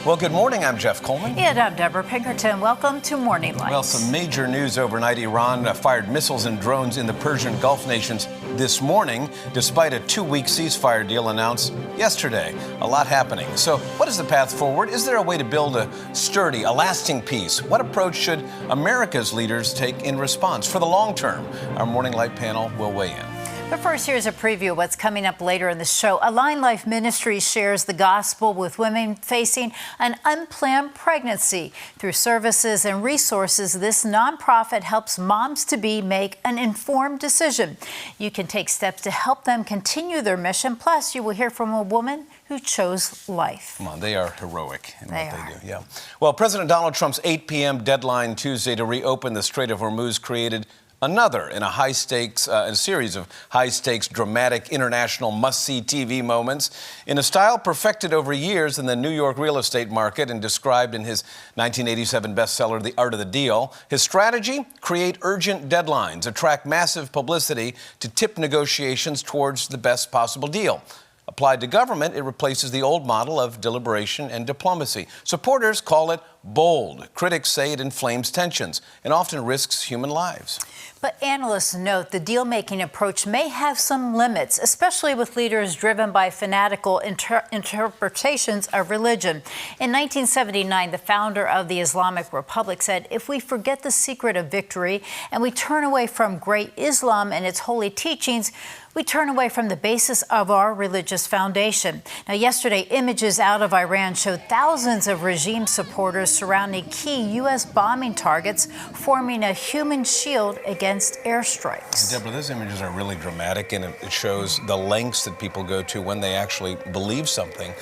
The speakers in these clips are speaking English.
Well, good morning. I'm Jeff Coleman. And I'm Debra Pinkerton. Welcome to Morning Light. Well, some major news overnight. Iran fired missiles and drones in the Persian Gulf nations this morning, despite a 2-week ceasefire deal announced yesterday. A lot happening. So what is the path forward? Is there a way to build a sturdy, a lasting peace? What approach should America's leaders take in response for the long term? Our Morning Light panel will weigh in. But first, here's a preview of what's coming up later in the show. Align Life Ministries shares the gospel with women facing an unplanned pregnancy. Through services and resources, this nonprofit helps moms-to-be make an informed decision. You can take steps to help them continue their mission. Plus, you will hear from a woman who chose life. Come on, they are heroic in what they do. Yeah. Well, President Donald Trump's 8 p.m. deadline Tuesday to reopen the Strait of Hormuz created another in a series of high-stakes, dramatic, international must-see TV moments in a style perfected over years in the New York real estate market and described in his 1987 bestseller, The Art of the Deal. His strategy? Create urgent deadlines, attract massive publicity to tip negotiations towards the best possible deal. Applied to government, it replaces the old model of deliberation and diplomacy. Supporters call it bold. Critics say it inflames tensions and often risks human lives. But analysts note the deal-making approach may have some limits, especially with leaders driven by fanatical interpretations of religion. In 1979, the founder of the Islamic Republic said, "If we forget the secret of victory and we turn away from great Islam and its holy teachings, we turn away from the basis of our religious foundation." Now, yesterday, images out of Iran showed thousands of regime supporters surrounding key U.S. bombing targets, forming a human shield against airstrikes. Debra, those images are really dramatic, and it shows the lengths that people go to when they actually believe something.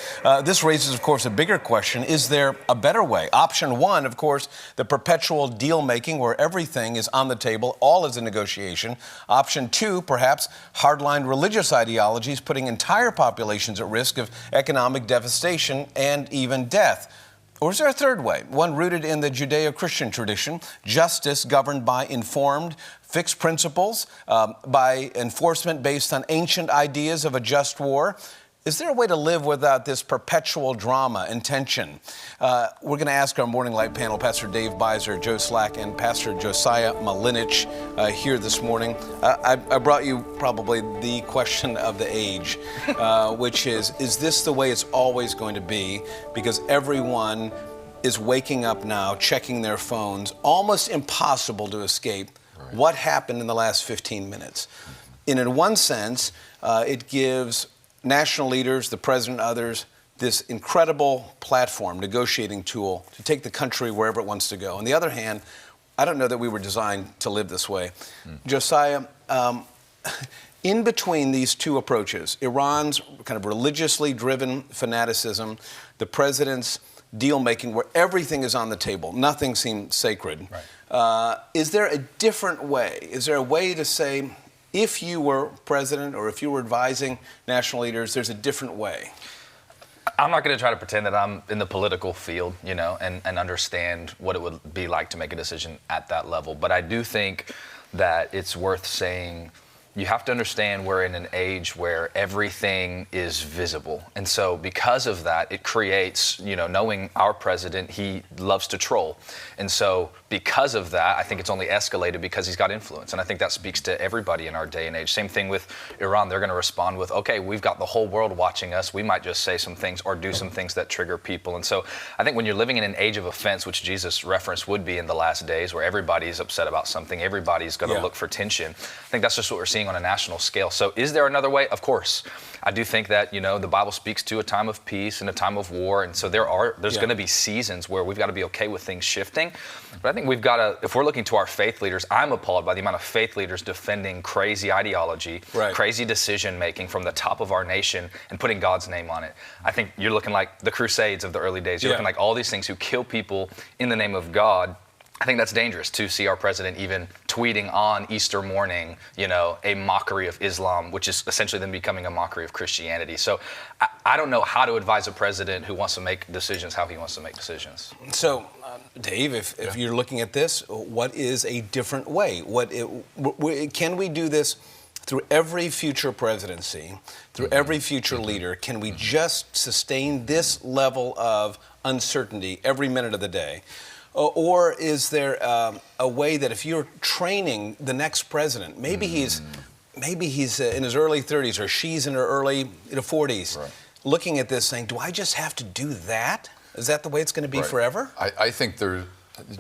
This raises, of course, a bigger question. Is there a better way? Option one, of course, the perpetual deal-making where everything is on the table, all is a negotiation. Option two, perhaps, hardline religious ideologies putting entire populations at risk of economic devastation and even death. Or is there a third way, one rooted in the Judeo-Christian tradition, justice governed by informed, fixed principles, by enforcement based on ancient ideas of a just war? Is there a way to live without this perpetual drama and tension? We're going to ask our Morning Light panel, Pastor Dave Biser, Joe Slack, and Pastor Josiah Malinich here this morning. I brought you probably the question of the age, which is this the way it's always going to be? Because everyone is waking up now, checking their phones, almost impossible to escape. Right. What happened in the last 15 minutes? And in one sense, it gives national leaders, the president, others, this incredible platform, negotiating tool to take the country wherever it wants to go. On the other hand, I don't know that we were designed to live this way. Josiah, in between these two approaches, Iran's kind of religiously driven fanaticism, the president's deal-making where everything is on the table, nothing seems sacred. Right. Is there a different way? Is there a way to say, if you were president or if you were advising national leaders, there's a different way? I'm not going to try to pretend that I'm in the political field, and understand what it would be like to make a decision at that level. But I do think that it's worth saying you have to understand we're in an age where everything is visible. And so because of that, it creates, knowing our president, he loves to troll. And so because of that, I think it's only escalated because he's got influence. And I think that speaks to everybody in our day and age. Same thing with Iran. They're going to respond with, okay, we've got the whole world watching us. We might just say some things or do some things that trigger people. And so I think when you're living in an age of offense, which Jesus referenced would be in the last days, where everybody's upset about something, everybody's going to look for tension. I think that's just what we're seeing on a national scale. So is there another way? Of course. I do think that, the Bible speaks to a time of peace and a time of war. And so there's going to be seasons where we've got to be okay with things shifting. But I think we've got to, if we're looking to our faith leaders, I'm appalled by the amount of faith leaders defending crazy ideology, crazy decision making from the top of our nation and putting God's name on it. I think you're looking like the Crusades of the early days. You're looking like all these things who kill people in the name of God. I think that's dangerous to see our president even tweeting on Easter morning, a mockery of Islam, which is essentially then becoming a mockery of Christianity. So I don't know how to advise a president who wants to make decisions, how he wants to make decisions. So, Dave, if you're looking at this, what is a different way? Can we do this through every future presidency, through every future leader? Can we just sustain this level of uncertainty every minute of the day? Or is there a way that if you're training the next president, maybe he's in his early 30s or she's in her early 40s, looking at this saying, do I just have to do that? Is that the way it's going to be forever? I think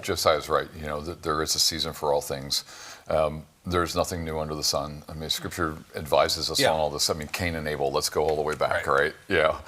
Josiah's right. You know, that there is a season for all things. There's nothing new under the sun. I mean, Scripture advises us on all this. I mean, Cain and Abel, let's go all the way back, right? Yeah.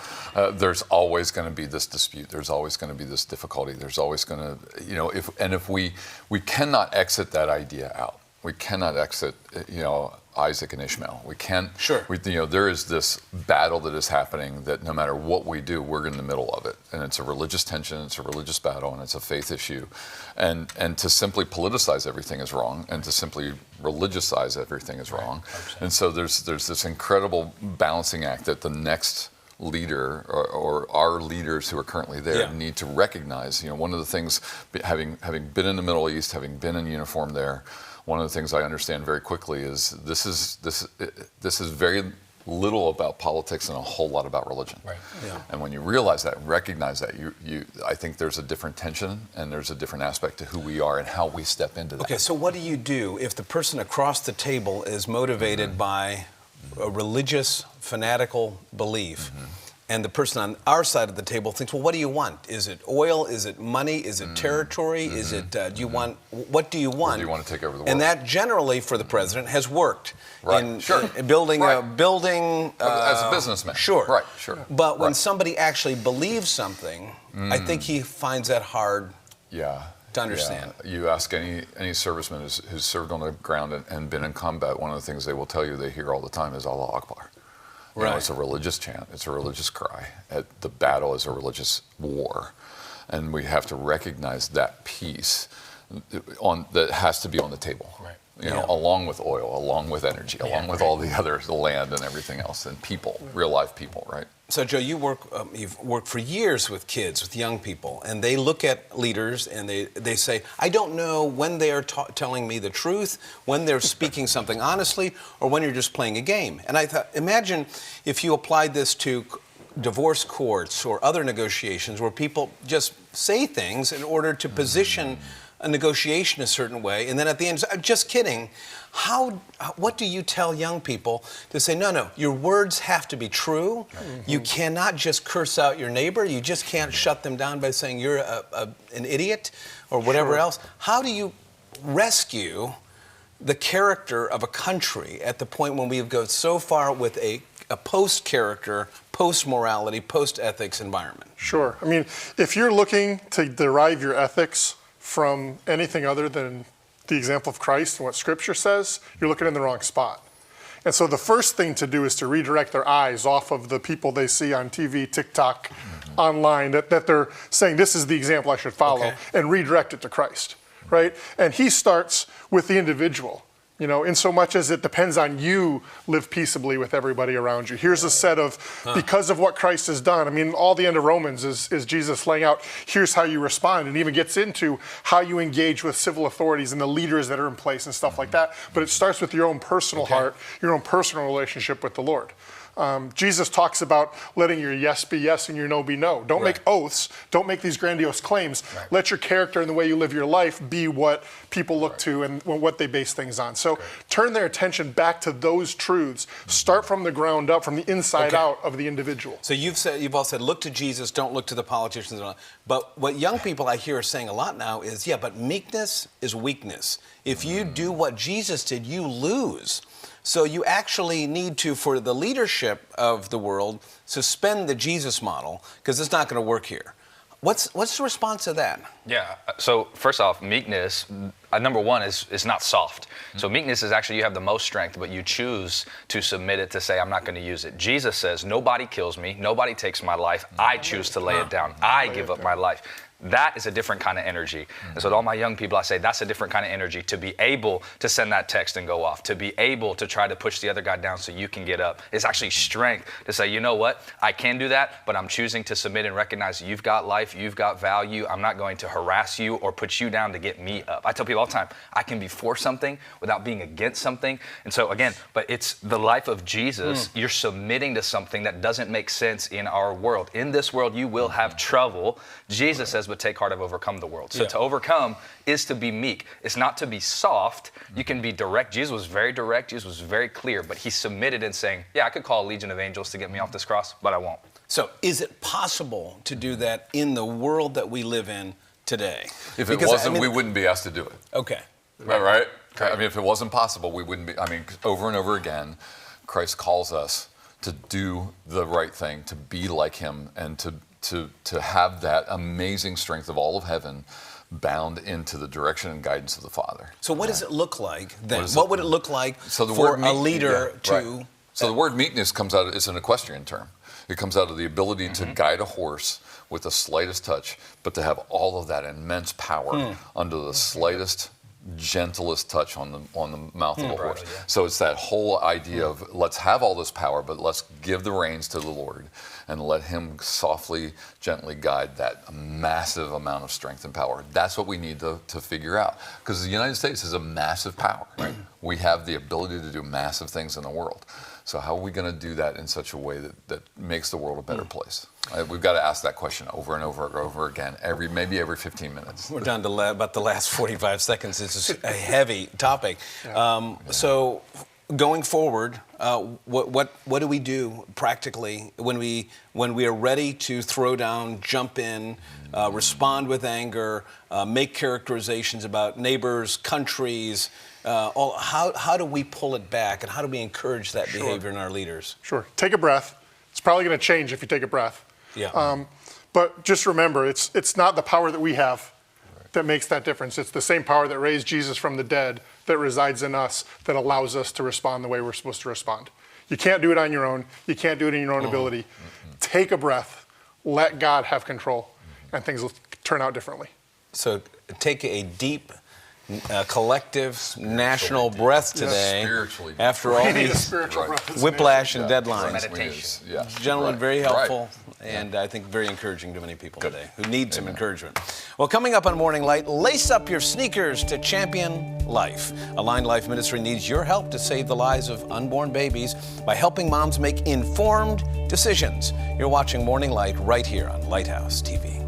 There's always going to be this dispute. There's always going to be this difficulty. There's always going to, you know, if we cannot exit that idea out. We cannot exit, you know, Isaac and Ishmael. We can't. Sure. You know, there is this battle that is happening that no matter what we do, we're in the middle of it, and it's a religious tension, it's a religious battle, and it's a faith issue, and to simply politicize everything is wrong, and to simply religiousze everything is wrong, and so there's this incredible balancing act that the next leader or our leaders who are currently there need to recognize. You know, one of the things, having been in the Middle East, having been in uniform there. One of the things I understand very quickly is this is very little about politics and a whole lot about religion. Right. Yeah. And when you realize that and recognize that, I think there's a different tension and there's a different aspect to who we are and how we step into that. Okay, so what do you do if the person across the table is motivated by a religious, fanatical belief? And the person on our side of the table thinks, well, what do you want? Is it oil? Is it money? Is it territory? Is it, do you want, what do you want? Or do you want to take over the world? And that generally for the president has worked. Right. In building a building. As a businessman. Sure. Right, sure. But when somebody actually believes something, I think he finds that hard to understand. Yeah. You ask any serviceman who's served on the ground and been in combat, one of the things they will tell you they hear all the time is Allah Akbar. You know, it's a religious chant, it's a religious cry. The battle is a religious war. And we have to recognize that piece that has to be on the table. Right. You know, along with oil, along with energy, along with all the others, the land and everything else, and people, real life people, right? So, Joe, you've worked for years with kids, with young people, and they look at leaders and they say, I don't know when they are telling me the truth, when they're speaking something honestly, or when you're just playing a game. And I thought, imagine if you applied this to divorce courts or other negotiations where people just say things in order to position a negotiation a certain way, and then at the end, just kidding. What do you tell young people to say, no, your words have to be true. You cannot just curse out your neighbor. You just can't shut them down by saying you're an idiot or whatever else. How do you rescue the character of a country at the point when we go so far with a post-character, post-morality, post-ethics environment? Sure. I mean, if you're looking to derive your ethics from anything other than the example of Christ and what Scripture says, you're looking in the wrong spot. And so the first thing to do is to redirect their eyes off of the people they see on TV, TikTok, online, that they're saying this is the example I should follow, and redirect it to Christ, right? And he starts with the individual. You know, in so much as it depends on you, live peaceably with everybody around you. Here's a set of, because of what Christ has done. I mean, all the end of Romans is Jesus laying out, here's how you respond, and even gets into how you engage with civil authorities and the leaders that are in place and stuff like that. But it starts with your own personal heart, your own personal relationship with the Lord. Jesus talks about letting your yes be yes and your no be no. Don't make oaths. Don't make these grandiose claims. Let your character and the way you live your life be what people look to and what they base things on. So turn their attention back to those truths. Start from the ground up, from the inside out of the individual. So you've all said, look to Jesus, don't look to the politicians. But what young people I hear are saying a lot now is, but meekness is weakness. If you do what Jesus did, you lose. So you actually need to, for the leadership of the world, suspend the Jesus model, because it's not going to work here. What's the response to that? Yeah, so first off, meekness, number one, is not soft. So meekness is actually you have the most strength, but you choose to submit it, to say, I'm not going to use it. Jesus says, nobody kills me, nobody takes my life, I choose to lay it down, I give up my life. That is a different kind of energy. And so to all my young people, I say that's a different kind of energy, to be able to send that text and go off, to be able to try to push the other guy down so you can get up. It's actually strength to say, you know what, I can do that, but I'm choosing to submit and recognize you've got life, you've got value. I'm not going to harass you or put you down to get me up. I tell people all the time, I can be for something without being against something. And so again, but it's the life of Jesus. You're submitting to something that doesn't make sense in our world. In this world, you will have trouble. Jesus says, but take heart, I've overcome the world. So to overcome is to be meek. It's not to be soft. You can be direct. Jesus was very direct. Jesus was very clear, but he submitted in saying, yeah, I could call a legion of angels to get me off this cross, but I won't. So is it possible to do that in the world that we live in today? If it wasn't, we wouldn't be asked to do it. Okay. Right? I mean, if it wasn't possible, we wouldn't be. I mean, over and over again, Christ calls us to do the right thing, to be like him, and to have that amazing strength of all of heaven bound into the direction and guidance of the Father. So what does it look like then? What would it look like for a leader to... Right. So the word meekness comes out, it's an equestrian term. It comes out of the ability to guide a horse with the slightest touch, but to have all of that immense power under the slightest, gentlest touch on the mouth of a horse. Yeah. So it's that whole idea of let's have all this power, but let's give the reins to the Lord and let him softly, gently guide that massive amount of strength and power. That's what we need to figure out. Because the United States is a massive power. Right? We have the ability to do massive things in the world. So how are we going to do that in such a way that makes the world a better place? We've got to ask that question over and over and over again, maybe every 15 minutes. We're down to about the last 45 seconds. This is a heavy topic. So going forward, what do we do practically when we are ready to throw down, jump in, respond with anger, make characterizations about neighbors, countries? How do we pull it back, and how do we encourage that behavior in our leaders? Sure. Take a breath. It's probably going to change if you take a breath. Yeah. But just remember, it's not the power that we have that makes that difference. It's the same power that raised Jesus from the dead that resides in us that allows us to respond the way we're supposed to respond. You can't do it on your own. You can't do it in your own ability. Take a breath. Let God have control, and things will turn out differently. So take a deep, collective, national breath today. Spiritually. After all these whiplash and deadlines. Meditation. Gentlemen, very helpful. And I think very encouraging to many people today who need some encouragement. Well, coming up on Morning Light, lace up your sneakers to champion life. Align Life Ministry needs your help to save the lives of unborn babies by helping moms make informed decisions. You're watching Morning Light right here on Lighthouse TV.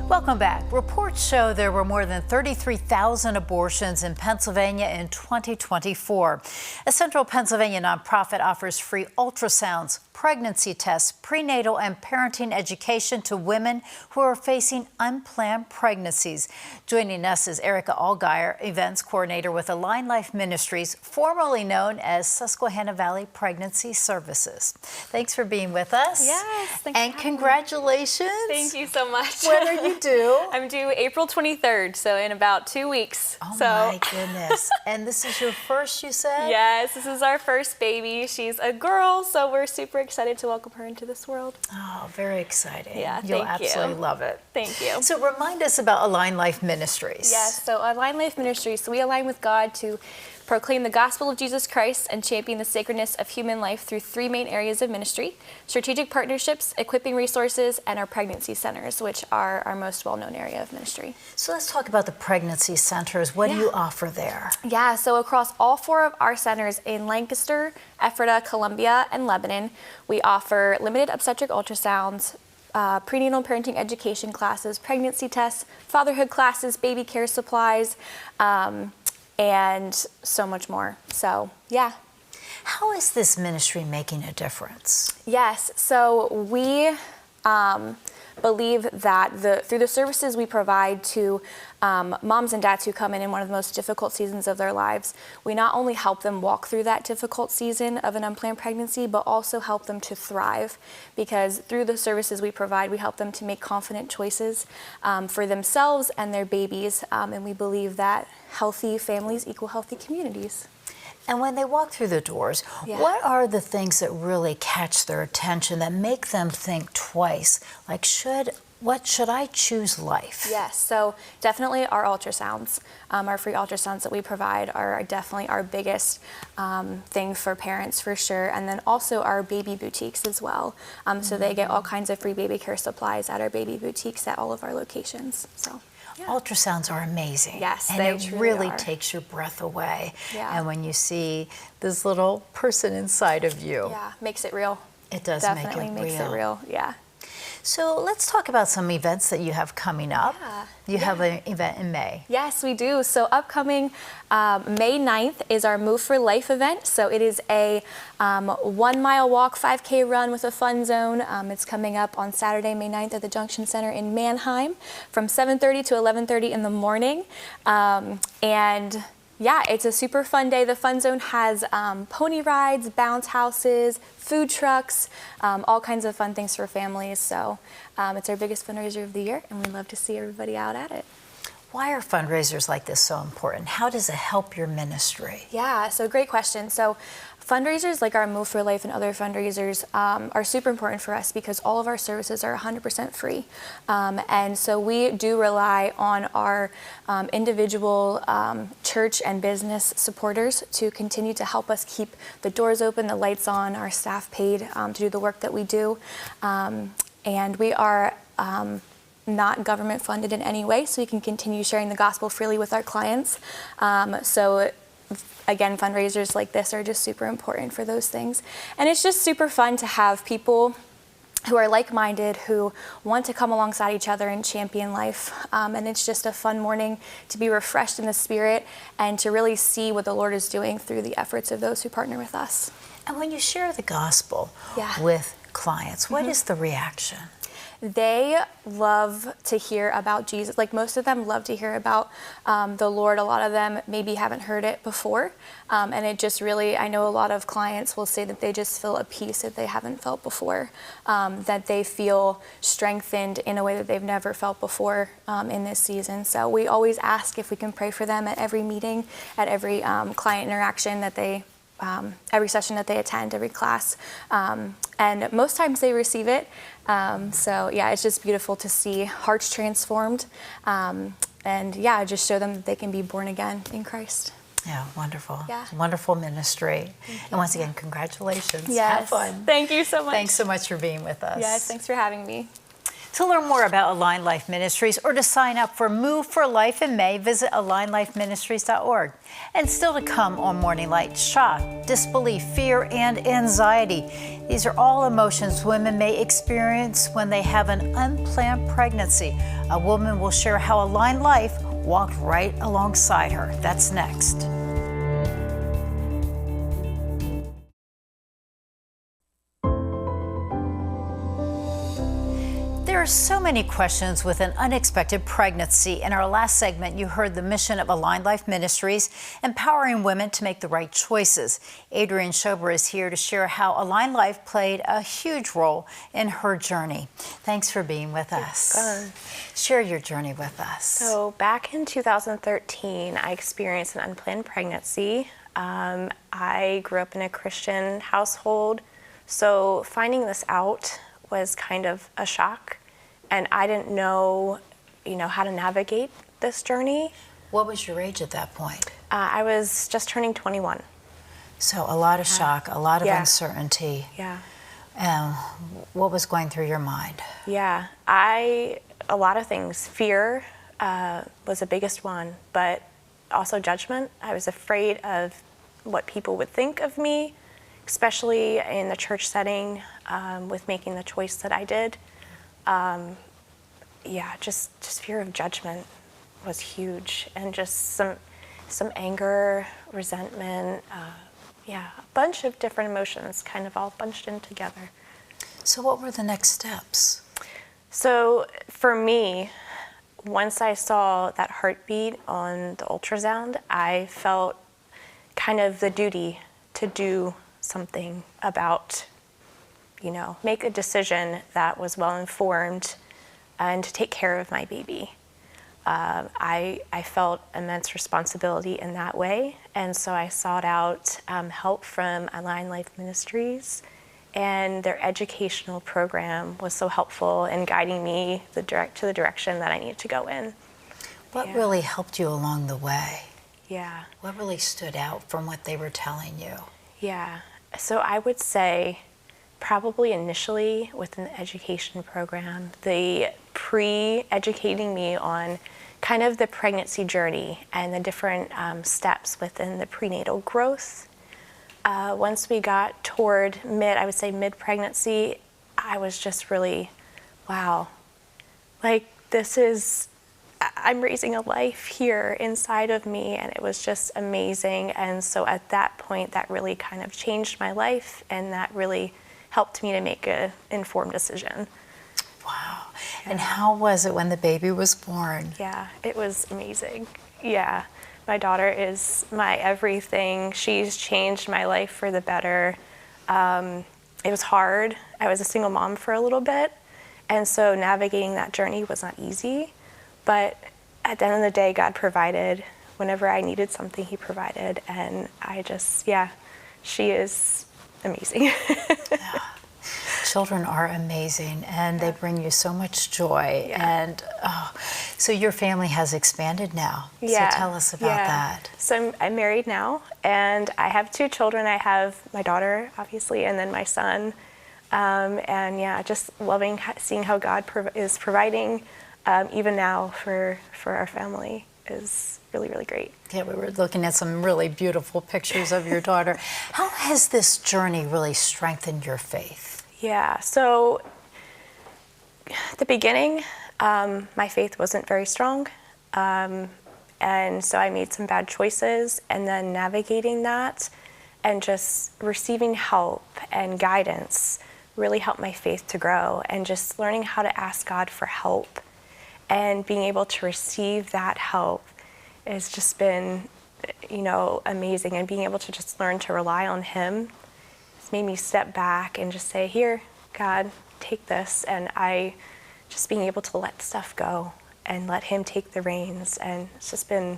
Welcome back. Reports show there were more than 33,000 abortions in Pennsylvania in 2024. A central Pennsylvania nonprofit offers free ultrasounds, pregnancy tests, prenatal and parenting education to women who are facing unplanned pregnancies. Joining us is Erica Allgyer, events coordinator with Align Life Ministries, formerly known as Susquehanna Valley Pregnancy Services. Thanks for being with us. Yes, thanks. And congratulations. Thank you so much. When are you due? I'm due April 23rd, so in about 2 weeks. Oh my goodness. And this is your first, you said? Yes, this is our first baby. She's a girl, so we're super excited to welcome her into this world. Oh, very exciting. Yeah, You'll thank you. absolutely love it. Thank you. So remind us about Align Life Ministries. Yes, so Align Life Ministries, so we align with God to proclaim the gospel of Jesus Christ and champion the sacredness of human life through 3 main areas of ministry: strategic partnerships, equipping resources, and our pregnancy centers, which are our most well-known area of ministry. So let's talk about the pregnancy centers. What do you offer there? Yeah, so across all 4 of our centers in Lancaster, Ephrata, Columbia, and Lebanon, we offer limited obstetric ultrasounds, prenatal and parenting education classes, pregnancy tests, fatherhood classes, baby care supplies, and so much more. So, yeah. How is this ministry making a difference? Yes, so we believe that through the services we provide to moms and dads who come in one of the most difficult seasons of their lives, we not only help them walk through that difficult season of an unplanned pregnancy, but also help them to thrive, because through the services we provide, we help them to make confident choices for themselves and their babies, and we believe that healthy families equal healthy communities. And when they walk through the doors, what are the things that really catch their attention, that make them think twice? Like, what should I choose life? Yes, so definitely our ultrasounds. Our free ultrasounds that we provide are definitely our biggest thing for parents, for sure. And then also our baby boutiques as well. So they get all kinds of free baby care supplies at our baby boutiques at all of our locations. So. Yeah. Ultrasounds are amazing. Yes, and they it truly really are. takes your breath away. Yeah. And when you see this little person inside of you, makes it real. It does Definitely make it makes it real. Yeah. So let's talk about some events that you have coming up. Yeah. You have an event in May. Yes, we do. So upcoming May 9th is our Move for Life event. So it is a 1 mile walk, 5K run with a fun zone. It's coming up on Saturday, May 9th at the Junction Center in Mannheim from 7:30 to 11:30 in the morning. And yeah, it's a super fun day. The Fun Zone has pony rides, bounce houses, food trucks, all kinds of fun things for families. So it's our biggest fundraiser of the year, and we love to see everybody out at it. Why are fundraisers like this so important? How does it help your ministry? Yeah, so great question. So fundraisers like our Move for Life and other fundraisers are super important for us because all of our services are 100% free. And so we do rely on our individual church and business supporters to continue to help us keep the doors open, the lights on, our staff paid to do the work that we do. And we are not government funded in any way, so we can continue sharing the gospel freely with our clients. So again, fundraisers like this are just super important for those things. And it's just super fun to have people who are like-minded, who want to come alongside each other and champion life. And it's just a fun morning to be refreshed in the spirit and to really see what the Lord is doing through the efforts of those who partner with us. And when you share the gospel with clients, what is the reaction? They love to hear about Jesus. Like most of them love to hear about the Lord. A lot of them maybe haven't heard it before. And it just really, I know a lot of clients will say that they just feel a peace that they haven't felt before, that they feel strengthened in a way that they've never felt before in this season. So we always ask if we can pray for them at every meeting, at every client interaction that they every session that they attend, every class. And most times they receive it. So yeah, it's just beautiful to see hearts transformed. And yeah, just show them that they can be born again in Christ. Yeah, wonderful. Yeah. Wonderful ministry. And once again, congratulations. Yes. Have fun. Thank you so much. Thanks so much for being with us. Yes, thanks for having me. To learn more about Align Life Ministries or to sign up for Move for Life in May, visit alignlifeministries.org. And still to come on Morning Light, shock, disbelief, fear, and anxiety. These are all emotions women may experience when they have an unplanned pregnancy. A woman will share how Align Life walked right alongside her. That's next. There are so many questions with an unexpected pregnancy. In our last segment, you heard the mission of Align Life Ministries, empowering women to make the right choices. Adrienne Shober is here to share how Align Life played a huge role in her journey. Thanks for being with us. Share your journey with us. So back in 2013, I experienced an unplanned pregnancy. I grew up in a Christian household, so finding this out was kind of a shock. And I didn't know, how to navigate this journey. What was your age at that point? I was just turning 21. So a lot of shock, a lot of uncertainty. Yeah. What was going through your mind? Yeah, a lot of things. Fear was the biggest one, but also judgment. I was afraid of what people would think of me, especially in the church setting, with making the choice that I did. Just fear of judgment was huge, and just some anger, resentment, a bunch of different emotions kind of all bunched in together. So what were the next steps? So for me, once I saw that heartbeat on the ultrasound, I felt kind of the duty to do something about, make a decision that was well informed and to take care of my baby. I felt immense responsibility in that way, and so I sought out help from Align Life Ministries, and their educational program was so helpful in guiding me to the direction that I needed to go in. What really helped you along the way? Yeah. What really stood out from what they were telling you? Yeah. So I would say probably initially within the education program, the pre-educating me on kind of the pregnancy journey and the different steps within the prenatal growth. Once we got toward mid-pregnancy, I was just really, wow, like I'm raising a life here inside of me, and it was just amazing. And so at that point, that really kind of changed my life, and that really helped me to make an informed decision. Wow. And how was it when the baby was born? Yeah, it was amazing. Yeah, my daughter is my everything. She's changed my life for the better. It was hard. I was a single mom for a little bit, and so navigating that journey was not easy. But at the end of the day, God provided. Whenever I needed something, He provided. And she is amazing. Yeah. Children are amazing, and they bring you so much joy. Yeah. And so your family has expanded now. Yeah. So tell us about that. So I'm married now, and I have 2 children. I have my daughter, obviously, and then my son. Just loving seeing how God is providing. Even now for our family is really, really great. Yeah, we were looking at some really beautiful pictures of your daughter. How has this journey really strengthened your faith? Yeah, so at the beginning, my faith wasn't very strong. And so I made some bad choices, and then navigating that and just receiving help and guidance really helped my faith to grow, and just learning how to ask God for help and being able to receive that help has just been, amazing. And being able to just learn to rely on Him has made me step back and just say, here, God, take this. And just being able to let stuff go and let Him take the reins. And it's just been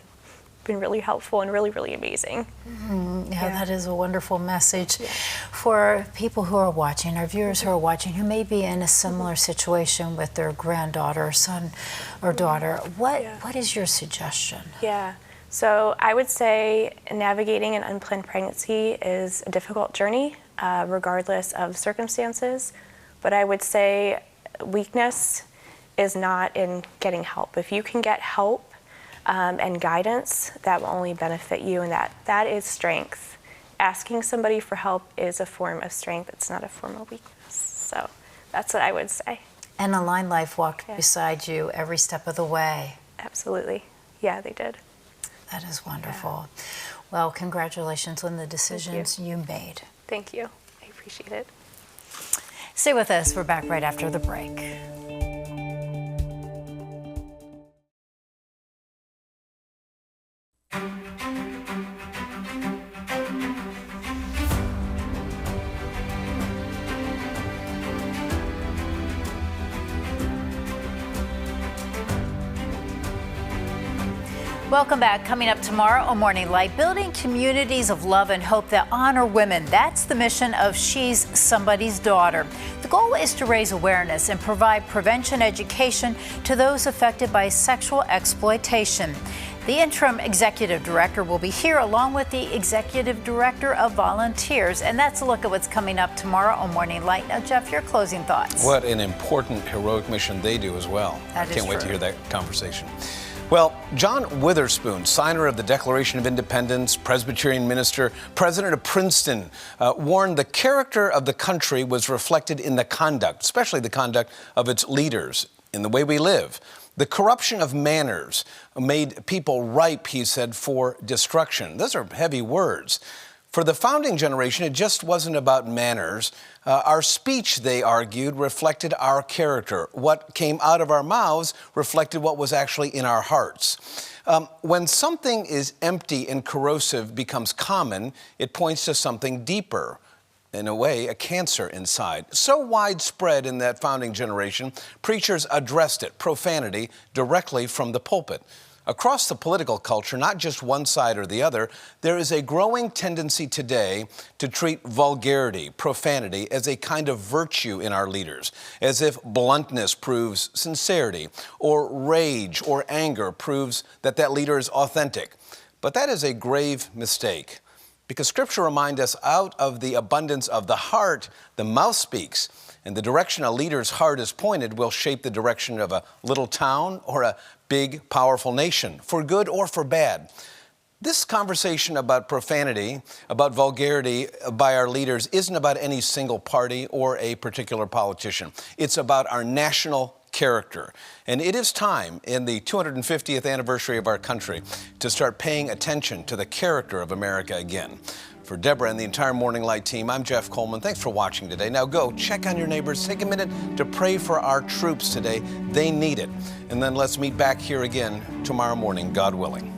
really helpful and really, really amazing. Mm-hmm. Yeah, that is a wonderful message. Yeah. For people who are watching, our viewers who are watching, who may be in a similar situation with their granddaughter, son, or daughter, what is your suggestion? Yeah, so I would say navigating an unplanned pregnancy is a difficult journey, regardless of circumstances. But I would say weakness is not in getting help. If you can get help, and guidance, that will only benefit you, and that is strength. Asking somebody for help is a form of strength. It's not a form of weakness. So that's what I would say. And Align Life walked beside you every step of the way. Absolutely. Yeah, they did. That is wonderful. Yeah. Well, congratulations on the decisions you made. Thank you. I appreciate it. Stay with us. We're back right after the break. Welcome back. Coming up tomorrow on Morning Light, building communities of love and hope that honor women. That's the mission of She's Somebody's Daughter. The goal is to raise awareness and provide prevention education to those affected by sexual exploitation. The interim executive director will be here along with the executive director of volunteers. And that's a look at what's coming up tomorrow on Morning Light. Now, Jeff, your closing thoughts. What an important, heroic mission they do as well. That is Can't wait true. to hear that conversation. Well, John Witherspoon, signer of the Declaration of Independence, Presbyterian minister, president of Princeton, warned the character of the country was reflected in the conduct, especially the conduct of its leaders, in the way we live. The corruption of manners made people ripe, he said, for destruction. Those are heavy words. For the founding generation, it just wasn't about manners. Our speech, they argued, reflected our character. What came out of our mouths reflected what was actually in our hearts. When something is empty and corrosive becomes common, it points to something deeper. in a way, a cancer inside. So widespread in that founding generation, preachers addressed it, profanity, directly from the pulpit. Across the political culture, not just one side or the other, there is a growing tendency today to treat vulgarity, profanity, as a kind of virtue in our leaders, as if bluntness proves sincerity, or rage or anger proves that that leader is authentic. But that is a grave mistake, because Scripture reminds us out of the abundance of the heart, the mouth speaks. And the direction a leader's heart is pointed will shape the direction of a little town or a big, powerful nation, for good or for bad. This conversation about profanity, about vulgarity by our leaders, isn't about any single party or a particular politician. It's about our national character. And it is time in the 250th anniversary of our country to start paying attention to the character of America again. For Debra and the entire Morning Light team, I'm Jeff Coleman. Thanks for watching today. Now go check on your neighbors. Take a minute to pray for our troops today. They need it. And then let's meet back here again tomorrow morning, God willing.